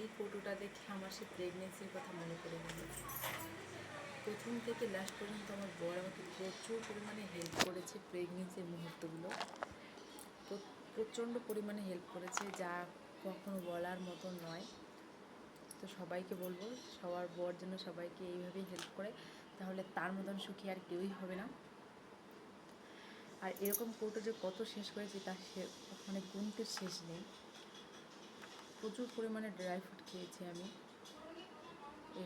এই ফটোটা দেখে আমার সেই প্রেগনেন্সির কথা মনে পড়ে গেল। প্রথম থেকে লাস্ট পর্যন্ত আমার বর আমাকে প্রচুর পরিমাণে হেল্প করেছে। প্রেগনেন্সির মুহূর্তগুলো প্রচণ্ড পরিমাণে হেল্প করেছে, যা কখনো বলার মতো নয়। তো সবাইকে বলবো, সবার বর যেন সবাইকে এইভাবেই হেল্প করে, তাহলে তার মতন সুখী আর কেউই হবে না। আর এরকম কৌটো যে কত শেষ করেছি তার মানে গুনতে শেষ নেই। প্রচুর পরিমাণে ড্রাই ফ্রুট খেয়েছি আমি,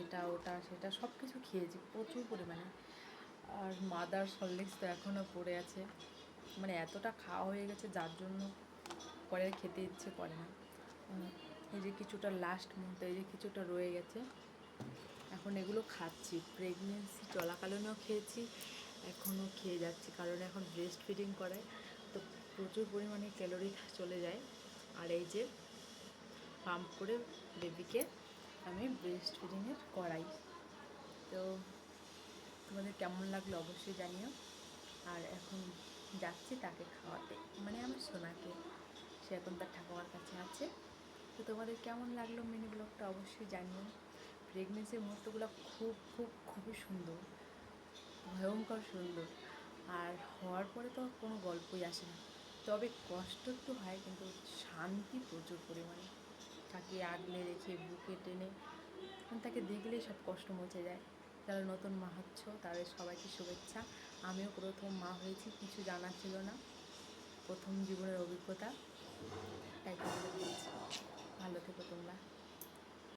এটা ওটা সেটা সব কিছু খেয়েছি প্রচুর পরিমাণে। আর মাদার হরলিক্স তো এখনও পড়ে আছে, মানে এতটা খাওয়া হয়ে গেছে যার জন্য পরে খেতে ইচ্ছে করে না। এই যে কিছুটা লাস্ট মুহূর্তে এই যে কিছুটা রয়ে গেছে, এখন এগুলো খাচ্ছি। প্রেগনেন্সি চলাকালীনও খেয়েছি, এখনও খেয়ে যাচ্ছি, কারণ এখন ব্রেস্ট ফিডিং করায় তো প্রচুর পরিমাণে ক্যালোরি চলে যায়। আর এই যে পাম্প করে বেবিকে আমি ব্রেস্ট ফিডিংয়ের করাই। তো তোমাদের কেমন লাগলো অবশ্যই জানিও। আর এখন যাচ্ছি তাকে খাওয়াতে, মানে আমার সোনাকে, সে এখন তার ঠাকুমার কাছে আছে। তো তোমাদের কেমন লাগলো মিনি ব্লগটা অবশ্যই জানিও। প্রেগনেন্সির মুহূর্তগুলো খুবই সুন্দর, ভয়ঙ্কর সুন্দর। আর হওয়ার পরে তো কোনো গল্পই আসে না, তবে কষ্ট একটু হয়, কিন্তু শান্তি প্রচুর পরিমাণে। তাকে আগলে রেখে বুকে টেনে তাকে দেখলেই সব কষ্ট মুছে যায়। যারা নতুন মা হচ্ছ তাদের সবাইকে শুভেচ্ছা। আমিও প্রথম মা হয়েছি, কিছু জানা ছিল না, প্রথম জীবনের অভিজ্ঞতা, তাই তোমাদের বলছি। ভালো থেকো তোমরা।